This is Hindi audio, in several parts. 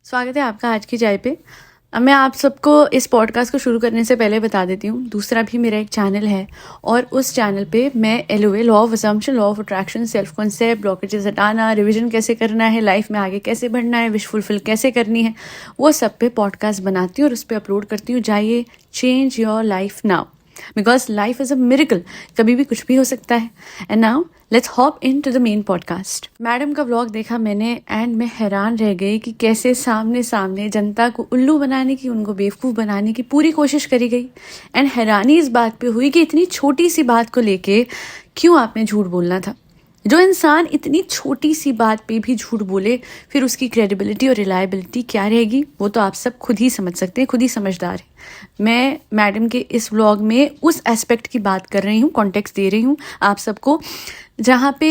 स्वागत है आपका आज की चाय पे। अब मैं आप सबको इस पॉडकास्ट को शुरू करने से पहले बता देती हूँ, दूसरा भी मेरा एक चैनल है और उस चैनल पे मैं LOA law of assumption, law of attraction, self concept, blockages हटाना, रिविजन कैसे करना है, लाइफ में आगे कैसे बढ़ना है, विश फुलफिल कैसे करनी है, वो सब पे पॉडकास्ट बनाती हूँ और उस पर अपलोड करती हूँ। जाइए, change your life now because life is a miracle, कभी भी कुछ भी हो सकता है। And now let's hop into the main podcast. Madam का व्लॉग देखा मैंने एंड मैं हैरान रह गई कि कैसे सामने सामने जनता को उल्लू बनाने की, उनको बेवकूफ़ बनाने की पूरी कोशिश करी गई। एंड हैरानी इस बात पे हुई कि इतनी छोटी सी बात को लेके क्यों आपने झूठ बोलना था। जो इंसान इतनी छोटी सी बात पे भी झूठ बोले, फिर उसकी क्रेडिबिलिटी और रिलायबिलिटी क्या रहेगी, वो तो आप सब खुद ही समझ सकते हैं, खुद ही समझदार है। मैं मैडम के इस व्लॉग में उस एस्पेक्ट की बात कर रही हूँ, कॉन्टेक्स्ट दे रही हूँ आप सबको, जहाँ पे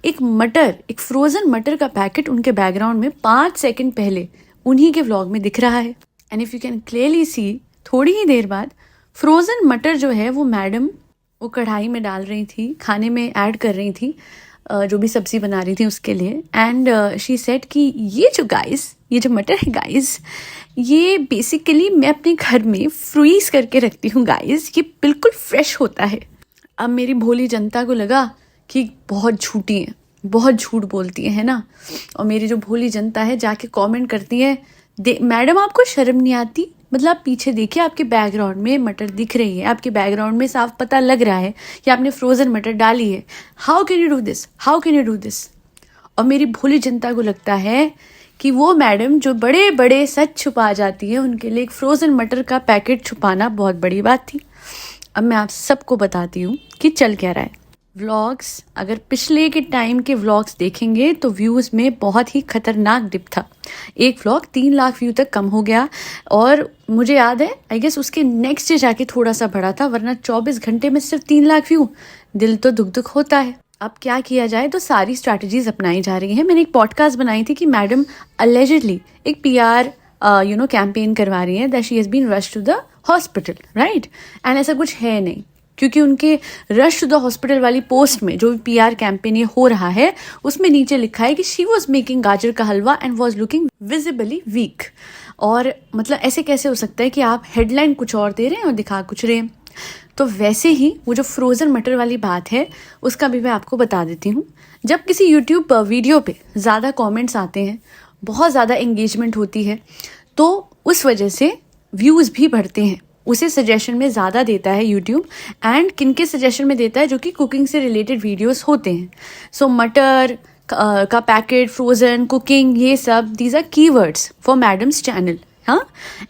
एक फ्रोजन मटर का पैकेट उनके बैकग्राउंड में 5 सेकंड पहले उन्हीं के व्लॉग में दिख रहा है। And if you can clearly see, थोड़ी ही देर बाद फ्रोजन मटर जो है वो मैडम वो कढ़ाई में डाल रही थी, खाने में ऐड कर रही थी, जो भी सब्जी बना रही थी उसके लिए। एंड शी सेड कि ये जो मटर है गाइस, ये बेसिकली मैं अपने घर में फ्रीज करके रखती हूँ गाइस, ये बिल्कुल फ्रेश होता है। अब मेरी भोली जनता को लगा कि बहुत झूठी है, बहुत झूठ बोलती है ना। और मेरी जो भोली जनता है जाके कमेंट करती है, मैडम आपको शर्म नहीं आती? मतलब आप पीछे देखिए, आपके बैकग्राउंड में मटर दिख रही है, आपके बैकग्राउंड में साफ पता लग रहा है कि आपने फ्रोजन मटर डाली है। How can you do this, how can you do this? और मेरी भोली जनता को लगता है कि वो मैडम जो बड़े बड़े सच छुपा जाती है, उनके लिए एक फ्रोजन मटर का पैकेट छुपाना बहुत बड़ी बात थी। अब मैं आप सबको बताती हूँ कि चल क्या रहा है। व्लॉग्स, अगर पिछले के टाइम के व्लॉग्स देखेंगे तो व्यूज़ में बहुत ही खतरनाक डिप था। एक व्लॉग 3 लाख व्यू तक कम हो गया और मुझे याद है आई गेस उसके नेक्स्ट डे जाके थोड़ा सा बढ़ा था, वरना 24 घंटे में सिर्फ 3 लाख व्यू, दिल तो दुख दुख होता है। अब क्या किया जाए, तो सारी स्ट्रैटेजीज अपनाई जा रही हैं। मैंने एक पॉडकास्ट बनाई थी कि मैडम अलेजिडली एक PR कैंपेन करवा रही है that she has been rushed to the hospital, right? And ऐसा कुछ है नहीं, क्योंकि उनके रश टू द हॉस्पिटल वाली पोस्ट में जो PR कैंपेन ये हो रहा है उसमें नीचे लिखा है कि she was making gajar ka halwa and was looking visibly weak. और मतलब ऐसे कैसे हो सकता है कि आप हेडलाइन कुछ और दे रहे हैं और दिखा कुछ रहे हैं। तो वैसे ही वो जो फ्रोजन मटर वाली बात है उसका भी मैं आपको बता देती हूँ। जब किसी यूट्यूब वीडियो पे ज़्यादा कमेंट्स आते हैं, बहुत ज़्यादा एंगेजमेंट होती है, तो उस वजह से व्यूज़ भी बढ़ते हैं। उसे सजेशन में ज़्यादा देता है यूट्यूब, एंड किनके सजेशन में देता है, जो कि कुकिंग से रिलेटेड वीडियोस होते हैं। सो मटर का पैकेट, फ्रोजन, कुकिंग, ये सब these are keywords for madam's channel. हाँ,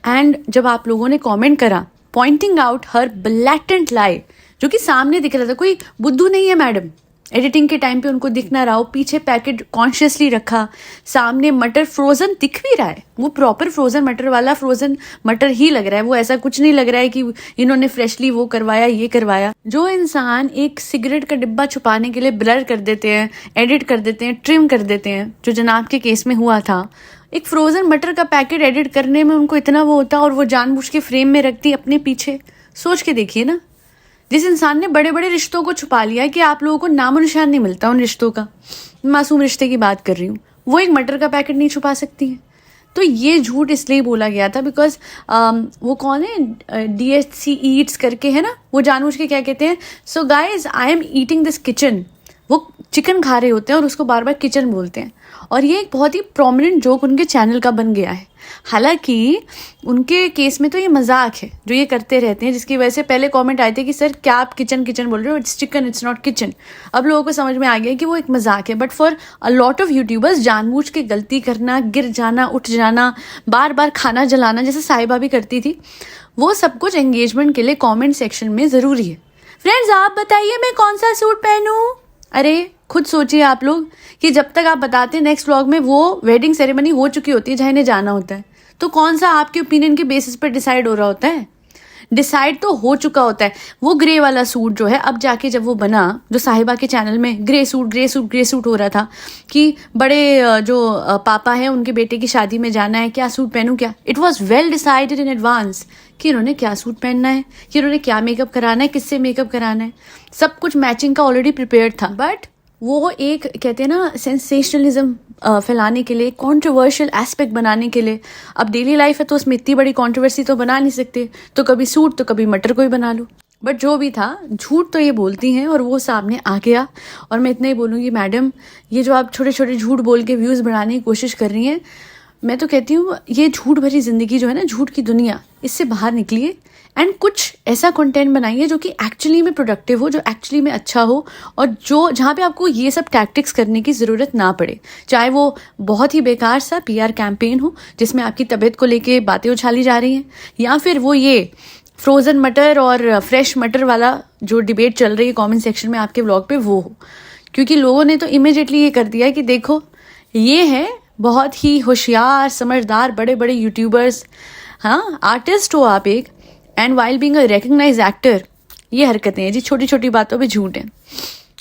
एंड जब आप लोगों ने कमेंट करा pointing out her blatant lie, जो कि सामने दिख रहा था, कोई बुद्धू नहीं है मैडम, एडिटिंग के टाइम पे उनको दिख ना रहा हो, पीछे पैकेट कॉन्शियसली रखा, सामने मटर फ्रोजन दिख भी रहा है, वो प्रॉपर फ्रोजन मटर वाला फ्रोजन मटर ही लग रहा है, वो ऐसा कुछ नहीं लग रहा है कि इन्होंने फ्रेशली वो करवाया ये करवाया। जो इंसान एक सिगरेट का डिब्बा छुपाने के लिए ब्लर कर देते हैं, एडिट कर देते हैं, ट्रिम कर देते हैं, जो जनाब के केस में हुआ था, एक फ्रोजन मटर का पैकेट एडिट करने में उनको इतना वो होता और वो जानबूझ के फ्रेम में रखती अपने पीछे। सोच के देखिए ना, जिस इंसान ने बड़े बड़े रिश्तों को छुपा लिया है कि आप लोगों को नामो निशान नहीं मिलता उन रिश्तों का, मासूम रिश्ते की बात कर रही हूँ, वो एक मटर का पैकेट नहीं छुपा सकती है। तो ये झूठ इसलिए बोला गया था बिकॉज वो कौन है, DHC ईट्स करके है ना, वो जानबूझ के क्या कहते हैं, so guys I am eating this kitchen, वो चिकन खा रहे होते हैं और उसको बार बार किचन बोलते हैं। और ये एक बहुत ही प्रोमिनेंट जोक उनके चैनल का बन गया है। हालांकि उनके केस में तो ये मजाक है जो ये करते रहते हैं, जिसकी वजह से पहले कमेंट आए थे कि सर क्या आप किचन किचन बोल रहे हो, it's chicken, it's not kitchen. अब लोगों को समझ में आ गया कि वो एक मजाक है, but for a lot of YouTubers जानबूझ के गलती करना, गिर जाना, उठ जाना, बार बार खाना जलाना, जैसे साहिबा भी करती थी, वो सब कुछ एंगेजमेंट के लिए कॉमेंट सेक्शन में ज़रूरी है। फ्रेंड्स आप बताइए मैं कौन सा सूट पहनूं? अरे खुद सोचिए आप लोग कि जब तक आप बताते हैं नेक्स्ट व्लॉग में वो वेडिंग सेरेमनी हो चुकी होती है जहाँ इन्हें जाना होता है, तो कौन सा आपके ओपिनियन के बेसिस पर डिसाइड हो रहा होता है? डिसाइड तो हो चुका होता है। वो ग्रे वाला सूट जो है, अब जाके जब वो बना, जो साहिबा के चैनल में ग्रे सूट हो रहा था कि बड़े जो पापा हैं उनके बेटे की शादी में जाना है, क्या सूट पहनूं क्या, it was well decided in advance कि इन्होंने क्या सूट पहनना है, कि इन्होंने क्या मेकअप कराना है, किससे मेकअप कराना है, सब कुछ मैचिंग का ऑलरेडी प्रिपेयर्ड था। बट वो एक कहते हैं ना सेंसेशनलिज्म फैलाने के लिए, कंट्रोवर्शियल एस्पेक्ट बनाने के लिए। अब डेली लाइफ है तो उसमें इतनी बड़ी कंट्रोवर्सी तो बना नहीं सकते, तो कभी सूट तो कभी मटर को ही बना लो। बट जो भी था, झूठ तो ये बोलती हैं और वो सामने आ गया। और मैं इतना ही बोलूँगी, मैडम ये जो आप छोटे छोटे झूठ बोल के व्यूज़ बढ़ाने की कोशिश कर रही हैं, मैं तो कहती हूँ ये झूठ भरी ज़िंदगी जो है ना, झूठ की दुनिया, इससे बाहर निकलिए एंड कुछ ऐसा कंटेंट बनाइए जो कि एक्चुअली में प्रोडक्टिव हो, जो एक्चुअली में अच्छा हो, और जो जहाँ पे आपको ये सब टैक्टिक्स करने की ज़रूरत ना पड़े। चाहे वो बहुत ही बेकार सा PR कैंपेन हो जिसमें आपकी तबीयत को लेके बातें उछाली जा रही हैं, या फिर वो ये फ्रोज़न मटर और फ्रेश मटर वाला जो डिबेट चल रही है कमेंट सेक्शन में आपके ब्लॉग पे, वो हो। क्योंकि लोगों ने तो इमीडिएटली ये कर दिया कि देखो ये है बहुत ही होशियार समझदार बड़े बड़े यूट्यूबर्स, हाँ आर्टिस्ट हो आप एक, and while being a recognise actor, ये हरकतें हैं जी, छोटी छोटी बातों पे झूठ है।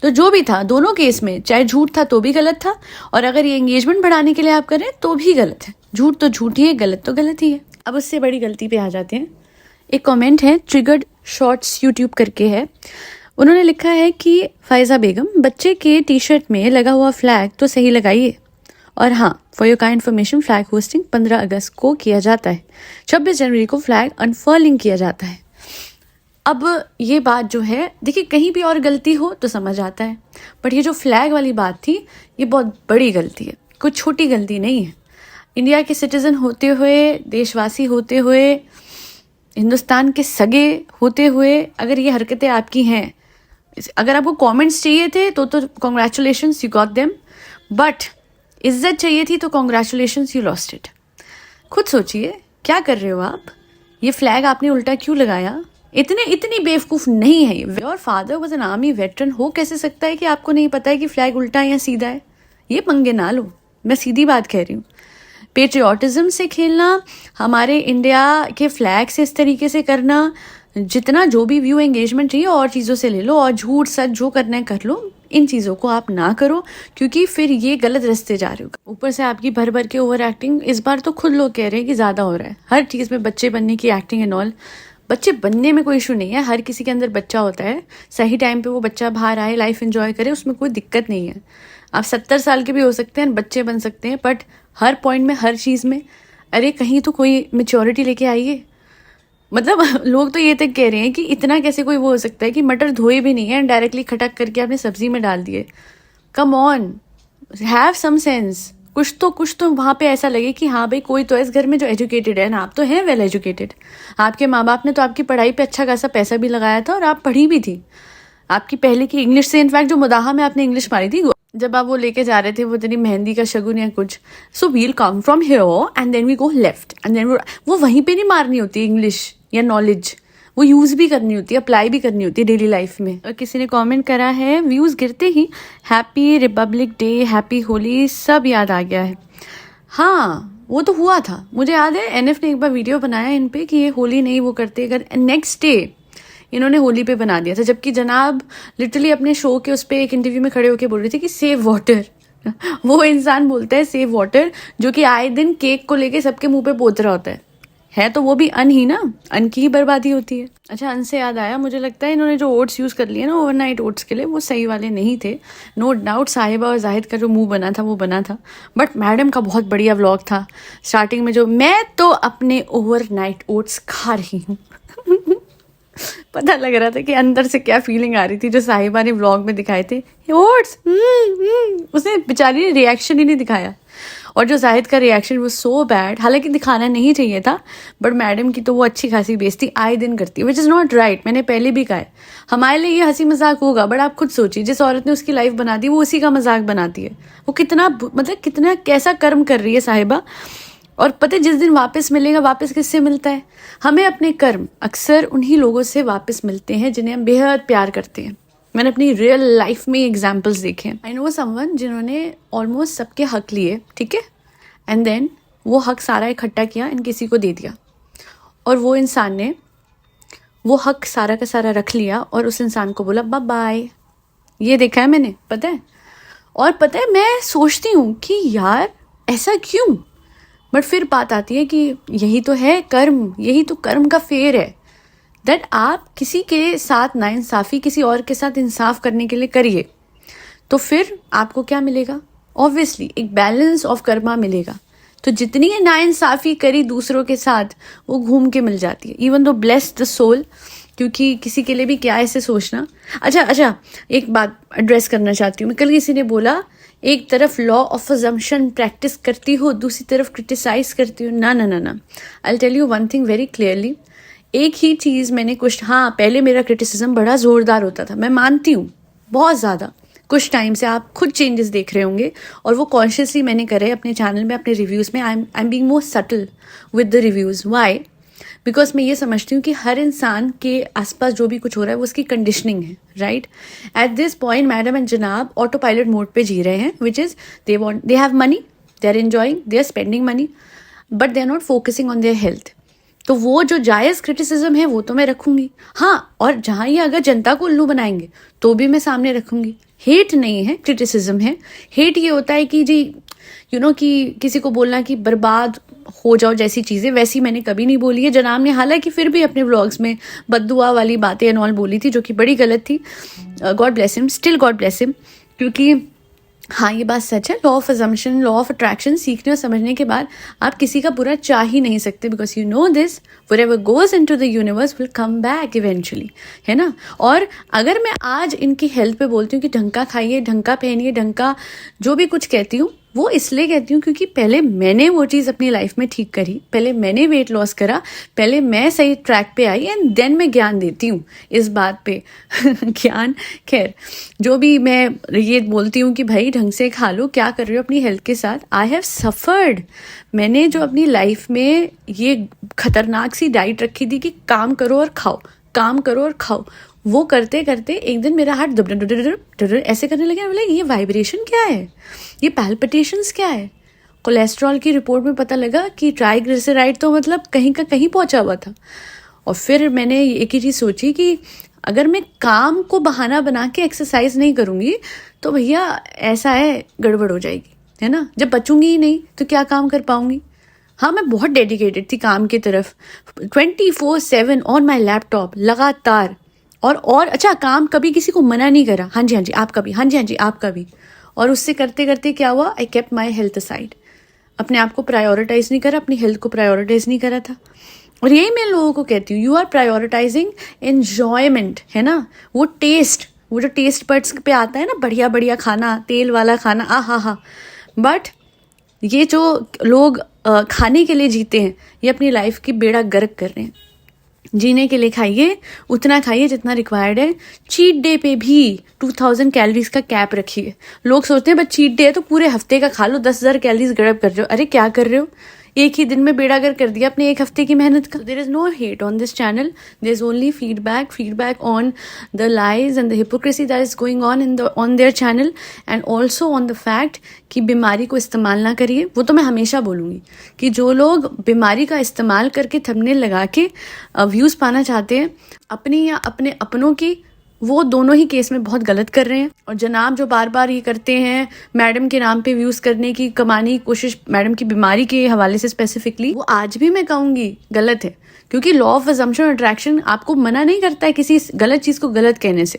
तो जो भी था दोनों केस में, चाहे झूठ था तो भी गलत था, और अगर ये एंगेजमेंट बढ़ाने के लिए आप करें तो भी गलत है। झूठ तो झूठ ही है, गलत तो गलत ही है। अब उससे बड़ी गलती पे आ जाते हैं। एक कमेंट है, ट्रिगर्ड शॉर्ट्स यूट्यूब करके है, उन्होंने लिखा है कि फ़ायज़ा बेगम, बच्चे के टी-शर्ट में लगा हुआ फ्लैग तो सही लगाइए। और हाँ, for your kind information, flag hosting 15 अगस्त को किया जाता है, 26 जनवरी को फ्लैग अनफर्लिंग किया जाता है। अब ये बात जो है, देखिए कहीं भी और गलती हो तो समझ आता है, बट ये जो फ्लैग वाली बात थी ये बहुत बड़ी गलती है, कोई छोटी गलती नहीं है। इंडिया के सिटीज़न होते हुए, देशवासी होते हुए, हिंदुस्तान के सगे होते हुए, अगर ये हरकतें आपकी हैं, अगर आपको कमेंट्स चाहिए थे तो congratulations, you got them, but इज्जत चाहिए थी तो कॉन्ग्रेचुलेशंस, यू लॉस्ट इट। खुद सोचिए क्या कर रहे हो आप, ये फ्लैग आपने उल्टा क्यों लगाया? इतनी बेवकूफ़ नहीं है ये। और father was an army veteran, हो कैसे सकता है कि आपको नहीं पता है कि फ्लैग उल्टा है या सीधा है? ये पंगे ना लो, मैं सीधी बात कह रही हूँ। पेट्रियाटिज्म से खेलना, हमारे इंडिया के फ्लैग से इस तरीके से करना, जितना जो भी व्यू एंगेजमेंट चाहिए और चीज़ों से ले लो, और झूठ सच जो करना है कर लो, इन चीज़ों को आप ना करो, क्योंकि फिर ये गलत रास्ते जा रहे हो। ऊपर से आपकी भर भर के ओवर एक्टिंग, इस बार तो खुद लोग कह रहे हैं कि ज़्यादा हो रहा है हर चीज़ में, बच्चे बनने की एक्टिंग एंड ऑल। बच्चे बनने में कोई इशू नहीं है, हर किसी के अंदर बच्चा होता है, सही टाइम पे वो बच्चा बाहर आए, लाइफ एंजॉय करे, उसमें कोई दिक्कत नहीं है। आप 70 साल के भी हो सकते हैं, बच्चे बन सकते हैं, बट हर पॉइंट में, हर चीज़ में, अरे कहीं तो कोई मेच्योरिटी लेके आइए। मतलब लोग तो ये तक कह रहे हैं कि इतना कैसे कोई वो हो सकता है कि मटर धोए भी नहीं है, डायरेक्टली खटक करके आपने सब्जी में डाल दिए। Come on, have some sense. कुछ तो वहाँ पे ऐसा लगे कि हाँ भाई कोई तो है इस घर में जो एजुकेटेड है ना, आप तो हैं वेल एजुकेटेड, आपके माँ बाप ने तो आपकी पढ़ाई पे अच्छा खासा पैसा भी लगाया था और आप पढ़ी भी थी। आपकी पहले की इंग्लिश से, इनफैक्ट जो मुदाहा में आपने इंग्लिश मारी थी जब आप वो लेके जा रहे थे, वो तेरी मेहंदी का शगुन या कुछ, so we'll come from here and then we go left and then, वो वहीं पे नहीं मारनी होती इंग्लिश या नॉलेज, वो यूज़ भी करनी होती है, अप्लाई भी करनी होती है डेली लाइफ में। और किसी ने कमेंट करा है, व्यूज़ गिरते ही happy republic day, happy Holi सब याद आ गया है। हाँ वो तो हुआ था, मुझे याद है NF ने एक बार वीडियो बनाया इन पे कि ये होली नहीं वो करते, अगर नेक्स्ट डे इन्होंने होली पे बना दिया था, जबकि जनाब लिटरली अपने शो के उस पर एक इंटरव्यू में खड़े होकर बोल रहे थे कि सेव वाटर। वो इंसान बोलता है सेव वाटर, जो कि आए दिन केक को लेके सबके मुंह पे पोत रहा होता है तो वो भी अन ही ना, अन की ही बर्बादी होती है। अच्छा, अन से याद आया, मुझे लगता है इन्होंने जो ओट्स यूज़ कर लिए ना ओवरनाइट ओट्स के लिए, वो सही वाले नहीं थे। नो डाउट साहिबा और जाहिद का जो मुंह बना था वो बना था, बट मैडम का बहुत बढ़िया व्लॉग था स्टार्टिंग में, जो मैं तो अपने ओवरनाइट ओट्स खा रही हूँ। पता लग रहा था कि अंदर से क्या फीलिंग आ रही थी जो साहिबा ने व्लॉग में दिखाए थे, ओट्स। उसने बेचारी ने रिएक्शन ही नहीं दिखाया, और जो जाहिद का रिएक्शन वो सो बैड, हालांकि दिखाना नहीं चाहिए था, बट मैडम की तो वो अच्छी खासी बेइज्जती आए दिन करती है, विच इज़ नॉट राइट। मैंने पहले भी कहा है, हमारे लिए ये हंसी मजाक होगा, बट आप खुद सोचिए जिस औरत ने उसकी लाइफ बना दी वो उसी का मजाक बनाती है, वो कितना मतलब कितना कैसा कर्म कर रही है साहिबा। और पता है जिस दिन वापस मिलेगा, वापस किससे मिलता है? हमें अपने कर्म अक्सर उन्हीं लोगों से वापस मिलते हैं जिन्हें हम बेहद प्यार करते हैं। मैंने अपनी रियल लाइफ में एग्जाम्पल्स देखे हैं। आई नो समवन जिन्होंने ऑलमोस्ट सबके हक लिए, ठीक है, एंड देन वो हक सारा इकट्ठा किया एंड किसी को दे दिया, और वो इंसान ने वो हक सारा का सारा रख लिया और उस इंसान को बोला बाय बाय। ये देखा है मैंने, पता है। और पता है मैं सोचती हूँ कि यार ऐसा क्यों, बट फिर बात आती है कि यही तो है कर्म, यही तो कर्म का फेर है, दैट आप किसी के साथ नाइंसाफ़ी किसी और के साथ इंसाफ करने के लिए करिए, तो फिर आपको क्या मिलेगा? ऑब्वियसली एक बैलेंस ऑफ कर्मा मिलेगा। तो जितनी ये नाइंसाफी करी दूसरों के साथ वो घूम के मिल जाती है। Even though bless the soul, क्योंकि किसी के लिए भी क्या ऐसे सोचना। अच्छा, एक बात एड्रेस करना चाहती हूँ मैं। कल किसी ने बोला एक तरफ लॉ ऑफ अजम्पशन प्रैक्टिस करती हो, दूसरी तरफ क्रिटिसाइज करती हो। ना, I tell you one thing very clearly. एक ही चीज़ मैंने हाँ, पहले मेरा क्रिटिसिज्म बड़ा ज़ोरदार होता था, मैं मानती हूँ, बहुत ज़्यादा। कुछ टाइम से आप खुद चेंजेस देख रहे होंगे और वो कॉन्शियसली मैंने करे अपने चैनल में, अपने रिव्यूज़ में। I am being more subtle with the reviews. Why? Because मैं ये समझती हूँ कि हर इंसान के आसपास जो भी कुछ हो रहा है वो उसकी कंडीशनिंग है, right? At this point madam and जनाब ऑटो पायलट मोड पे जी रहे हैं, which is they have money, they are enjoying, they are spending money, but they are not focusing on their health. तो वो जो जायज़ क्रिटिसिज्म है वो तो मैं रखूंगी, हाँ, और जहाँ ये अगर जनता को उल्लू बनाएंगे तो भी मैं सामने रखूंगी। हेट नहीं है, क्रिटिसिज्म है। हेट ये होता है कि जी कि किसी को बोलना कि बर्बाद हो जाओ जैसी चीज़ें, वैसी मैंने कभी नहीं बोली है। जनाब ने हालांकि फिर भी अपने व्लॉग्स में बद्दुआ वाली बातें एंड ऑल बोली थी, जो कि बड़ी गलत थी। God bless him, still God bless him. क्योंकि हाँ, ये बात सच है, law of assumption, law of attraction सीखने और समझने के बाद आप किसी का बुरा चाह ही नहीं सकते, because you know this, wherever goes into the universe will come back eventually, है ना? और अगर मैं आज इनकी हेल्थ पे बोलती हूँ कि ढंग का खाइए, ढंग का पहनिए, ढंग का जो भी कुछ कहती हूँ, वो इसलिए कहती हूँ क्योंकि पहले मैंने वो चीज़ अपनी लाइफ में ठीक करी, पहले मैंने वेट लॉस करा, पहले मैं सही ट्रैक पे आई, एंड देन मैं ज्ञान देती हूँ इस बात पे। ज्ञान, खैर, जो भी मैं ये बोलती हूँ कि भाई ढंग से खा लो, क्या कर रहे हो अपनी हेल्थ के साथ। I have suffered. मैंने जो अपनी लाइफ में ये खतरनाक सी डाइट रखी थी कि काम करो और खाओ, काम करो और खाओ, वो करते करते एक दिन मेरा हार्ट डर ऐसे करने लगा। बोले ये वाइब्रेशन क्या है, ये पैल्पिटेशंस क्या है? कोलेस्ट्रॉल की रिपोर्ट में पता लगा कि ट्राइग्लिसराइड तो मतलब कहीं का कहीं पहुंचा हुआ था। और फिर मैंने एक ही चीज़ सोची कि अगर मैं काम को बहाना बना के एक्सरसाइज नहीं करूँगी तो भैया ऐसा है, गड़बड़ हो जाएगी, है ना? जब बचूंगी ही नहीं तो क्या काम कर पाऊंगी? हाँ, मैं बहुत डेडिकेटेड थी काम की तरफ, 24/7 ऑन माई लैपटॉप, लगातार। और अच्छा, काम कभी किसी को मना नहीं करा, हाँ जी आपका भी, हाँ जी आपका भी। और उससे करते करते क्या हुआ, I kept my health aside. अपने आप को प्रायोरिटाइज नहीं करा, अपनी हेल्थ को प्रायोरिटाइज नहीं करा था। और यही मैं लोगों को कहती हूँ, यू आर प्रायोरिटाइजिंग एन्जॉयमेंट, है ना? वो जो टेस्ट बड्स पे आता है ना, बढ़िया बढ़िया खाना, तेल वाला खाना, हा। बट ये जो लोग खाने के लिए जीते हैं, ये अपनी लाइफ की बेड़ा गर्क कर रहे हैं। जीने के लिए खाइए, उतना खाइए जितना रिक्वायर्ड है। चीट डे पे भी 2000 कैलोरीज का कैप रखिए। लोग सोचते हैं बस चीट डे है तो पूरे हफ्ते का खा लो, 10,000 कैलोरीज गड़ब कर रहे हो। अरे क्या कर रहे हो? एक ही दिन में बेड़ागर कर दिया अपने एक हफ्ते की मेहनत का। There is no hate on this channel, there is only feedback on the lies and the hypocrisy that is going on their channel, and also on the fact कि बीमारी को इस्तेमाल ना करिए। वो तो मैं हमेशा बोलूँगी कि जो लोग बीमारी का इस्तेमाल करके थंबनेल लगा के व्यूज़ पाना चाहते हैं अपनी या अपने अपनों की, वो दोनों ही केस में बहुत गलत कर रहे हैं। और जनाब जो बार बार ये करते हैं मैडम के नाम पे व्यूज़ करने की, कमाने की कोशिश मैडम की बीमारी के हवाले से स्पेसिफिकली, वो आज भी मैं कहूँगी गलत है। क्योंकि लॉ ऑफ अजम्पशन अट्रैक्शन आपको मना नहीं करता है किसी गलत चीज़ को गलत कहने से।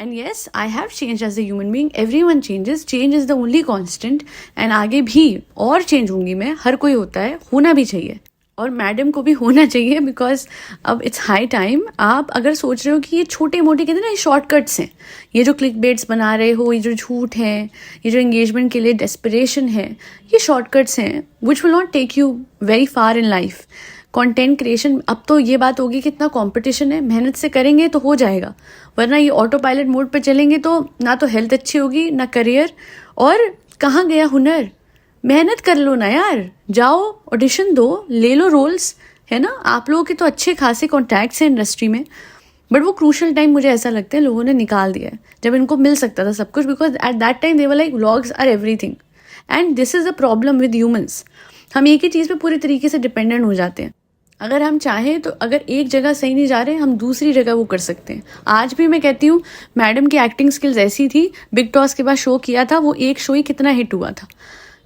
And yes, I have change as a human being, everyone changes, change is the only constant. And आगे भी और चेंज होंगी मैं, हर कोई होता है, होना भी चाहिए, और मैडम को भी होना चाहिए। बिकॉज अब इट्स हाई टाइम। आप अगर सोच रहे हो कि ये छोटे मोटे कहते हैं ना, ये शॉर्टकट्स हैं, ये जो क्लिक बेट्स बना रहे हो, ये जो झूठ है, ये जो एंगेजमेंट के लिए डेस्परेशन है, ये शॉर्टकट्स हैं which will not take you very far in life. Content creation, अब तो ये बात होगी कि इतना कंपटीशन है, मेहनत से करेंगे तो हो जाएगा, वरना ये ऑटो पायलट मोड पे चलेंगे तो ना तो हेल्थ अच्छी होगी, ना करियर, और कहाँ गया हुनर? मेहनत कर लो ना यार, जाओ ऑडिशन दो, ले लो रोल्स, है ना? आप लोगों के तो अच्छे खासे कॉन्टैक्ट्स हैं इंडस्ट्री में, बट वो क्रूशल टाइम मुझे ऐसा लगता है लोगों ने निकाल दिया है जब इनको मिल सकता था सब कुछ। Because at that time they were like vlogs are everything, and this is a problem with humans. हम एक ही चीज़ पे पूरी तरीके से डिपेंडेंट हो जाते हैं। अगर हम चाहें तो अगर एक जगह सही नहीं जा रहे, हम दूसरी जगह वो कर सकते हैं। आज भी मैं कहती हूँ मैडम की एक्टिंग स्किल्स ऐसी थी, बिग टॉस के बाद शो किया था, वो एक शो ही कितना हिट हुआ था।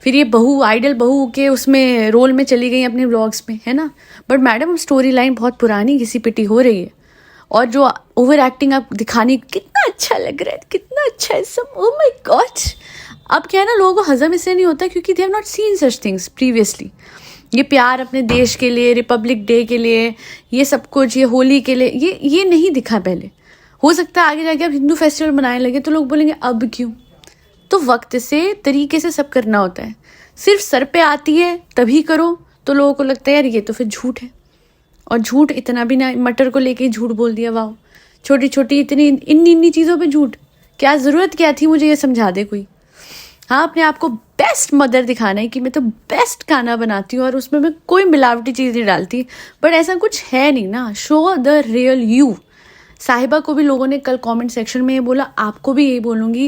फिर ये आइडल बहू के उसमें रोल में चली गई अपने व्लॉग्स में, है ना? बट मैडम स्टोरी लाइन बहुत पुरानी घिसी पिटी हो रही है, और जो ओवर एक्टिंग आप दिखाने, कितना अच्छा लग रहा है, कितना अच्छा है सब, ओह माय गॉड। अब क्या है ना, लोगों को हजम इससे नहीं होता क्योंकि they have not seen such things previously. ये प्यार अपने देश के लिए, रिपब्लिक डे के लिए, ये सब कुछ, ये होली के लिए, ये नहीं दिखा पहले। हो सकता है आगे जाके आप हिंदू फेस्टिवल मनाने लगे तो लोग बोलेंगे अब क्यों। तो वक्त से तरीके से सब करना होता है। सिर्फ सर पे आती है तभी करो तो लोगों को लगता है यार ये तो फिर झूठ है। और झूठ इतना भी ना, मटर को लेके ही झूठ बोल दिया, वाह, छोटी छोटी इतनी इन्नी चीज़ों पे झूठ, क्या ज़रूरत क्या थी, मुझे ये समझा दे कोई। हाँ, अपने आप को बेस्ट मदर दिखाना है कि मैं तो बेस्ट खाना बनाती हूँ और उसमें मैं कोई मिलावटी चीज़ नहीं डालती, बट ऐसा कुछ है नहीं ना। Show the real you. साहिबा को भी लोगों ने कल कमेंट सेक्शन में ये बोला, आपको भी यही बोलूँगी,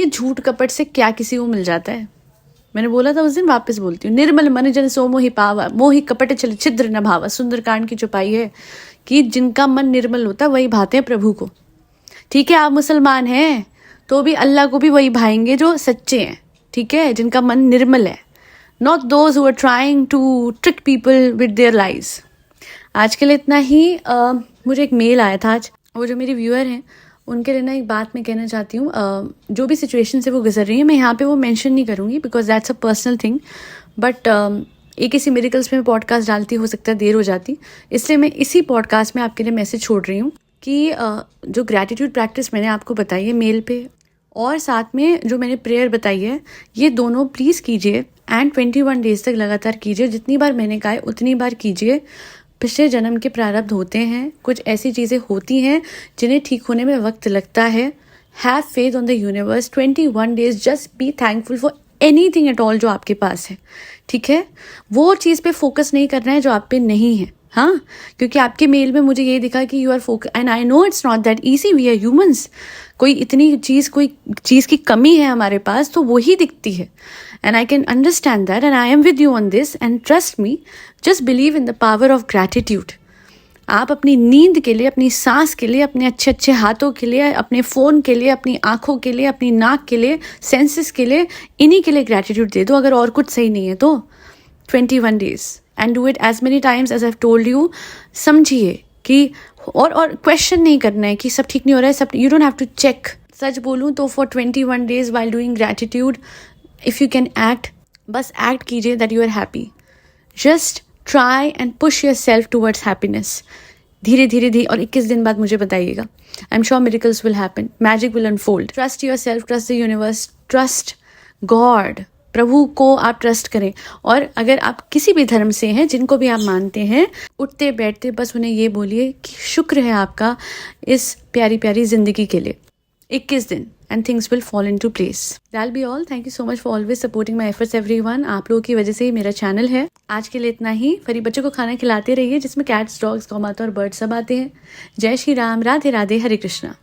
ये झूठ कपट से क्या किसी को मिल जाता है। मैंने बोला था उस दिन, वापस बोलती हूँ, निर्मल मन जन सो मोहि पावा, मोहि कपट चल छिद्र न भावा। सुंदरकांड की चौपाई है कि जिनका मन निर्मल होता है वही भाते हैं प्रभु को। ठीक है, आप मुसलमान हैं तो भी अल्लाह को भी वही भाएंगे जो सच्चे हैं, ठीक है, जिनका मन निर्मल है, not those who are trying to trick people with their lies. आज के लिए इतना ही। मुझे एक मेल आया था आज, वो जो मेरी व्यूअर हैं उनके लिए ना एक बात मैं कहना चाहती हूँ। जो भी सिचुएशन से वो गुजर रही है, मैं यहाँ पे वो मेंशन नहीं करूँगी because that's a personal thing, but एक किसी मेरिकल्स में पॉडकास्ट डालती, हो सकता है देर हो जाती, इसलिए मैं इसी पॉडकास्ट में आपके लिए मैसेज छोड़ रही हूँ कि जो ग्रैटिट्यूड प्रैक्टिस मैंने आपको बताई है मेल पे, और साथ में जो मैंने प्रेयर बताई है, ये दोनों प्लीज़ कीजिए एंड 21 डेज तक लगातार कीजिए। जितनी बार मैंने कहा है उतनी बार कीजिए। पिछले जन्म के प्रारब्ध होते हैं, कुछ ऐसी चीज़ें होती हैं जिन्हें ठीक होने में वक्त लगता है। Have faith on the universe. 21 days just be thankful for anything at all जो आपके पास है, ठीक है। वो चीज़ पे फोकस नहीं करना है जो आप पे नहीं है। हाँ, क्योंकि आपके मेल में मुझे ये दिखा कि you are focus, and I know it's not that easy, we are humans. कोई चीज़ की कमी है हमारे पास तो वो ही दिखती है, and I can understand that and I am with you on this, and trust me, just believe in the power of gratitude. आप अपनी नींद के लिए, अपनी सांस के लिए, अपने अच्छे अच्छे हाथों के लिए, अपने फ़ोन के लिए, अपनी आँखों के लिए, अपनी नाक के लिए, सेंसेस के लिए, इन्हीं के लिए ग्रैटिट्यूड दे दो। अगर और कुछ सही नहीं है तो 21 days and do it as many times as I have told you. समझिए कि और क्वेश्चन नहीं करना है कि सब ठीक नहीं हो रहा है, सब, you don't have to check. सच बोलूँ तो for 21 days while doing gratitude, if you can act, बस एक्ट कीजिए that you are happy. Just try and push yourself towards happiness. धीरे धीरे और 21 दिन बाद मुझे बताइएगा। I am sure miracles will happen, magic will unfold. Trust yourself, trust the universe, trust God. प्रभु को आप ट्रस्ट करें। और अगर आप किसी भी धर्म से हैं, जिनको भी आप मानते हैं, उठते बैठते बस उन्हें ये बोलिए कि शुक्र है आपका इस प्यारी प्यारी जिंदगी के लिए। 21 दिन and things will fall into place. That'll be all. Thank you so much for always supporting my efforts everyone. आप लोगों की वजह से ही मेरा चैनल है। आज के लिए इतना ही। फरी बच्चों को खाना खिलाते रहिए जिसमें कैट्स, डॉग्स, गौ माता और बर्ड सब आते हैं। जय श्री राम, राधे राधे, हरे कृष्णा।